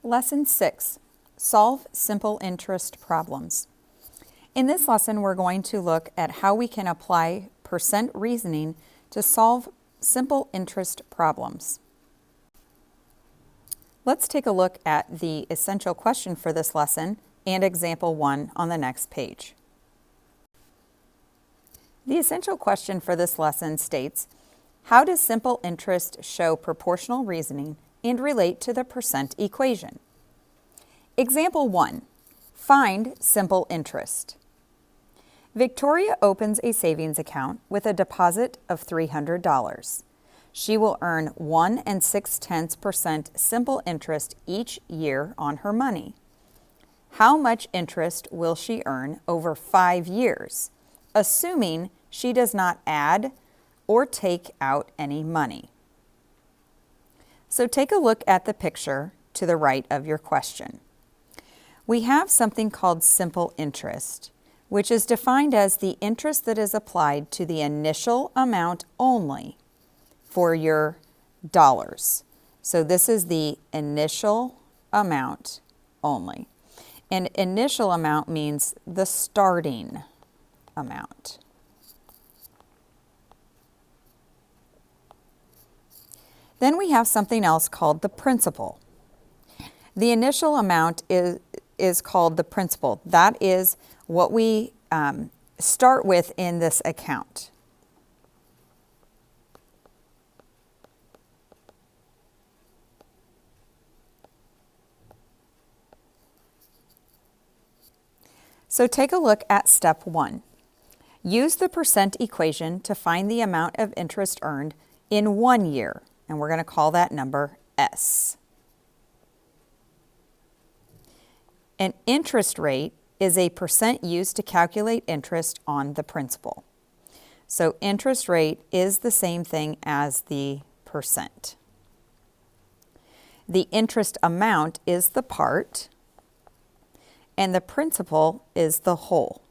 Lesson 6, Solve Simple Interest Problems. In this lesson, we're going to look at how we can apply percent reasoning to solve simple interest problems. Let's take a look at the essential question for this lesson and example 1 on the next page. The essential question for this lesson states, how does simple interest show proportional reasoning and relate to the percent equation? Example 1. Find simple interest. Victoria opens a savings account with a deposit of $300. She will earn 1 6/10% simple interest each year on her money. How much interest will she earn over 5 years, assuming she does not add or take out any money? So take a look at the picture to the right of your question. We have something called simple interest, which is defined as the interest that is applied to the initial amount only for your dollars. So this is the initial amount only. And initial amount means the starting amount. Then we have something else called the principal. The initial amount is called the principal. That is what we start with in this account. So take a look at step 1. Use the percent equation to find the amount of interest earned in 1 year. And we're going to call that number S. An interest rate is a percent used to calculate interest on the principal. So interest rate is the same thing as the percent. The interest amount is the part, and the principal is the whole.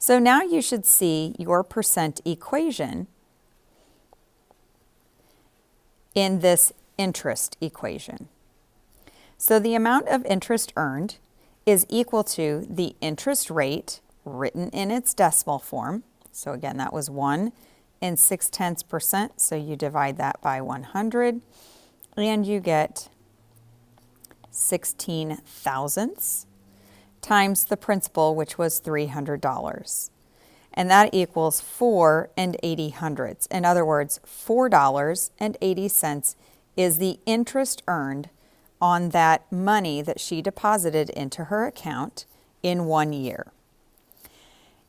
So now you should see your percent equation in this interest equation. So the amount of interest earned is equal to the interest rate written in its decimal form. So again, that was 1 6/10%. So you divide that by 100 and you get 16 thousandths times the principal, which was $300. And that equals 4 80/100ths. In other words, $4.80 is the interest earned on that money that she deposited into her account in 1 year.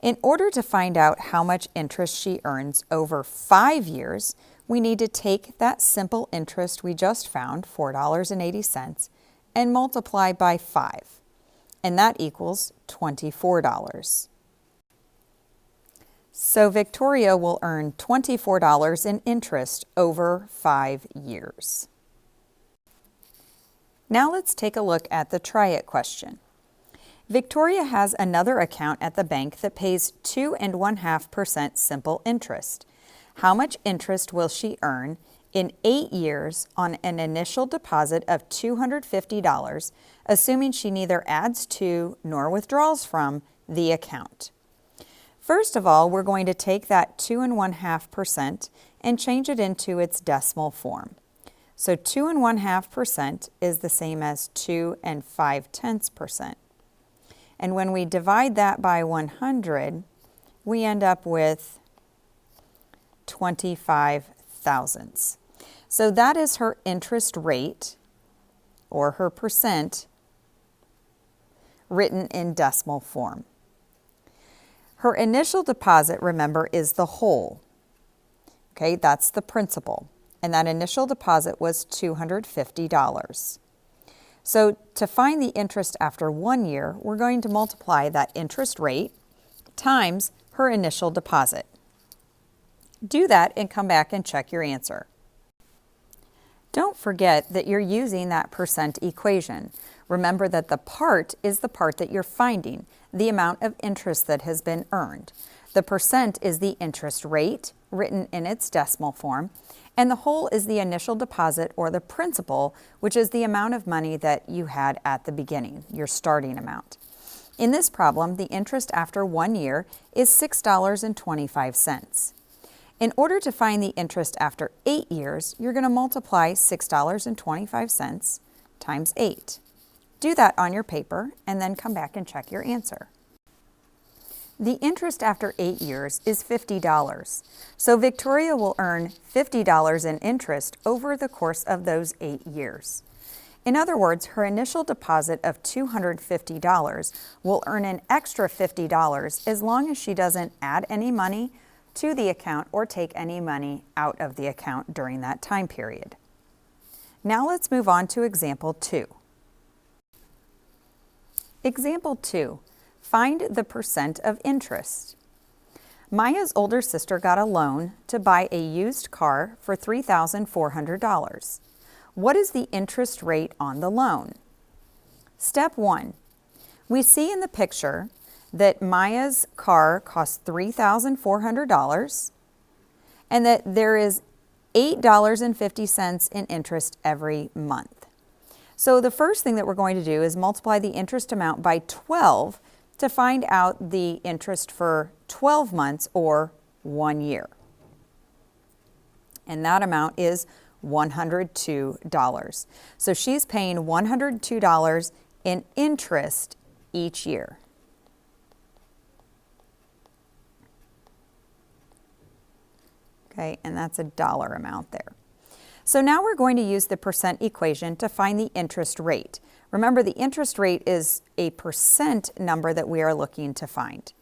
In order to find out how much interest she earns over 5 years, we need to take that simple interest we just found, $4.80, and multiply by 5. And that equals $24. So Victoria will earn $24 in interest over 5 years. Now let's take a look at the try it question. Victoria has another account at the bank that pays 2 1/2% simple interest. How much interest will she earn in 8 years on an initial deposit of $250, assuming she neither adds to nor withdraws from the account? First of all, we're going to take that 2 1/2% and change it into its decimal form. So 2 1/2% is the same as 2 5/10%. And when we divide that by 100, we end up with 25 thousandths. So that is her interest rate, or her percent, written in decimal form. Her initial deposit, remember, is the whole. Okay, that's the principal. And that initial deposit was $250. So to find the interest after 1 year, we're going to multiply that interest rate times her initial deposit. Do that and come back and check your answer. Don't forget that you're using that percent equation. Remember that the part is the part that you're finding, the amount of interest that has been earned. The percent is the interest rate, written in its decimal form, and the whole is the initial deposit or the principal, which is the amount of money that you had at the beginning, your starting amount. In this problem, the interest after 1 year is $6.25. In order to find the interest after 8 years, you're going to multiply $6.25 times 8. Do that on your paper and then come back and check your answer. The interest after 8 years is $50. So Victoria will earn $50 in interest over the course of those 8 years. In other words, her initial deposit of $250 will earn an extra $50 as long as she doesn't add any money to the account or take any money out of the account during that time period. Now let's move on to example 2. Example 2. Find the percent of interest. Maya's older sister got a loan to buy a used car for $3,400. What is the interest rate on the loan? Step 1. We see in the picture that Maya's car costs $3,400 and that there is $8.50 in interest every month. So the first thing that we're going to do is multiply the interest amount by 12 to find out the interest for 12 months or 1 year. And that amount is $102. So she's paying $102 in interest each year. Okay, and that's a dollar amount there. So now we're going to use the percent equation to find the interest rate. Remember, the interest rate is a percent number that we are looking to find.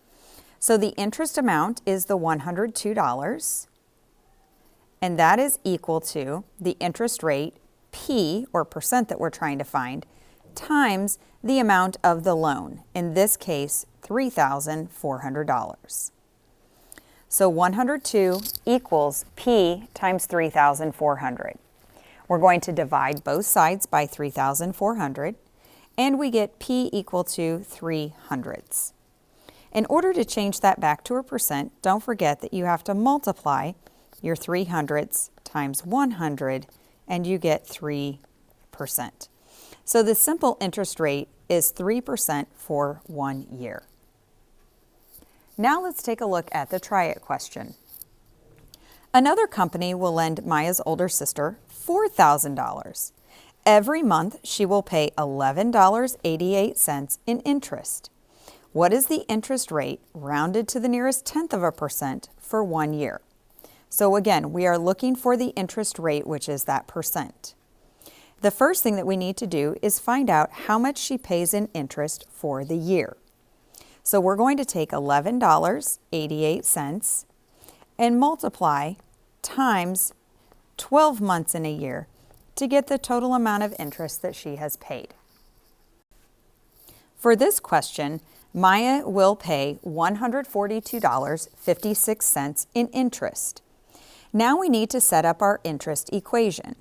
So the interest amount is the $102, and that is equal to the interest rate, P, or percent that we're trying to find, times the amount of the loan, in this case, $3,400. So 102 equals P times 3,400. We're going to divide both sides by 3,400, and we get P equal to 3/100. In order to change that back to a percent, don't forget that you have to multiply your 3/100 times 100, and you get 3%. So the simple interest rate is 3% for 1 year. Now let's take a look at the try it question. Another company will lend Maya's older sister $4,000. Every month she will pay $11.88 in interest. What is the interest rate rounded to the nearest tenth of a percent for 1 year? So again, we are looking for the interest rate, which is that percent. The first thing that we need to do is find out how much she pays in interest for the year. So we're going to take $11.88 and multiply times 12 months in a year to get the total amount of interest that she has paid. For this question, Maya will pay $142.56 in interest. Now we need to set up our interest equation.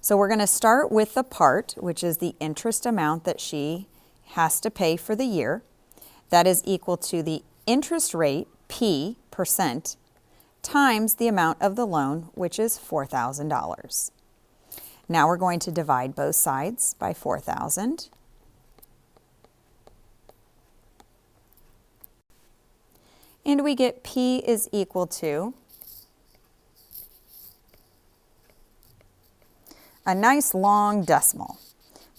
So we're going to start with the part, which is the interest amount that she has to pay for the year. That is equal to the interest rate, P, percent, times the amount of the loan, which is $4,000. Now we're going to divide both sides by 4,000. And we get P is equal to a nice long decimal,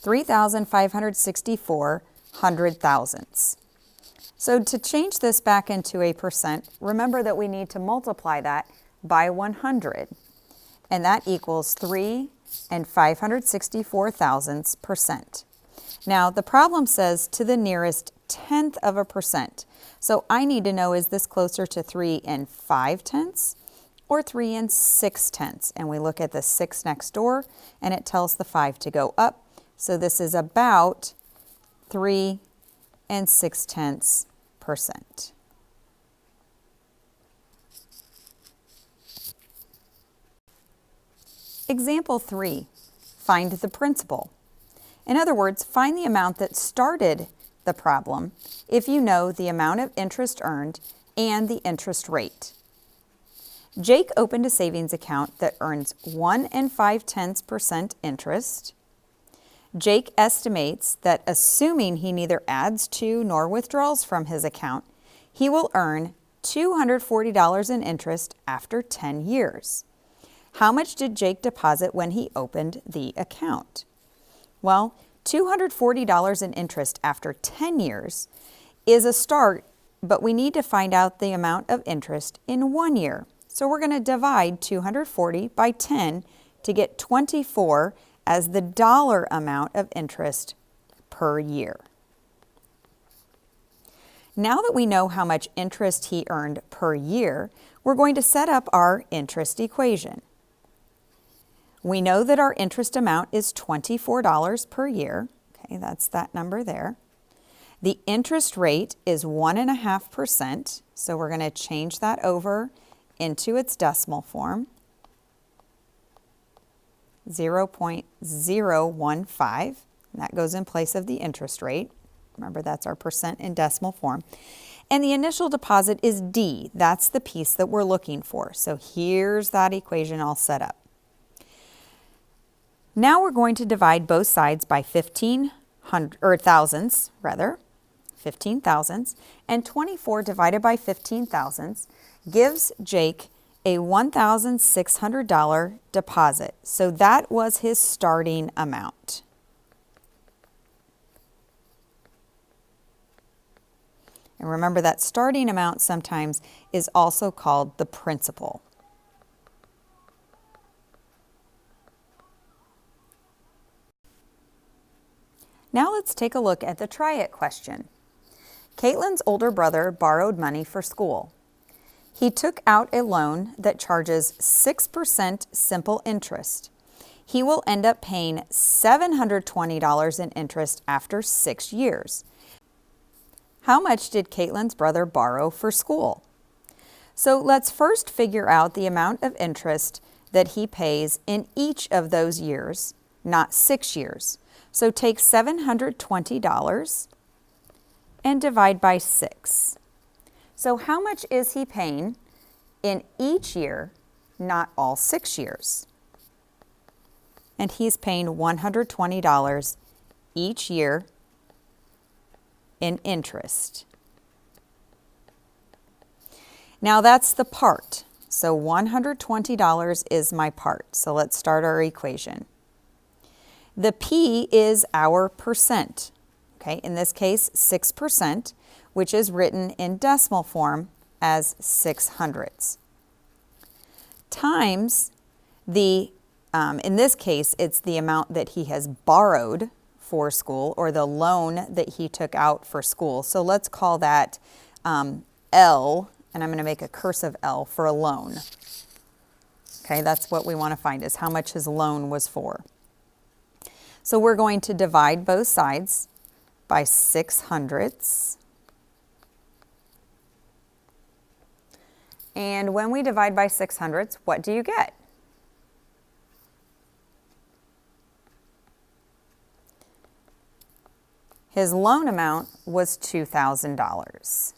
3,564 hundred thousandths. So to change this back into a percent, remember that we need to multiply that by 100, and that equals 3 564 thousandths percent. Now the problem says to the nearest tenth of a percent. So I need to know, is this closer to 3 5/10 or 3 6/10? And we look at the 6 next door, and it tells the 5 to go up. So this is about 3 6/10%. Example 3, find the principal. In other words, find the amount that started the problem if you know the amount of interest earned and the interest rate. Jake opened a savings account that earns 1 5/10% interest. Jake estimates that assuming he neither adds to nor withdraws from his account, he will earn $240 in interest after 10 years. How much did Jake deposit when he opened the account? Well, $240 in interest after 10 years is a start, but we need to find out the amount of interest in 1 year. So we're going to divide 240 by 10 to get 24 as the dollar amount of interest per year. Now that we know how much interest he earned per year, we're going to set up our interest equation. We know that our interest amount is $24 per year. Okay, that's that number there. The interest rate is 1.5%, so we're going to change that over into its decimal form, 0.015. That goes in place of the interest rate. Remember, that's our percent in decimal form. And the initial deposit is D. That's the piece that we're looking for. So here's that equation all set up. Now we're going to divide both sides by 15 thousandths, and 24 divided by 15 thousandths gives Jake a $1,600 deposit. So that was his starting amount. And remember that starting amount sometimes is also called the principal. Now let's take a look at the try it question. Caitlin's older brother borrowed money for school. He took out a loan that charges 6% simple interest. He will end up paying $720 in interest after 6 years. How much did Caitlin's brother borrow for school? So let's first figure out the amount of interest that he pays in each of those years, not 6 years. So take $720 and divide by 6. So how much is he paying in each year, not all 6 years? And he's paying $120 each year in interest. Now that's the part. So $120 is my part. So let's start our equation. The P is our percent. Okay, in this case, 6%, which is written in decimal form as 6/100. Times the, in this case, it's the amount that he has borrowed for school, or the loan that he took out for school. So let's call that L, and I'm going to make a cursive L for a loan. Okay, that's what we want to find, is how much his loan was for. So we're going to divide both sides by 6/100. And when we divide by 6/100, what do you get? His loan amount was $2,000.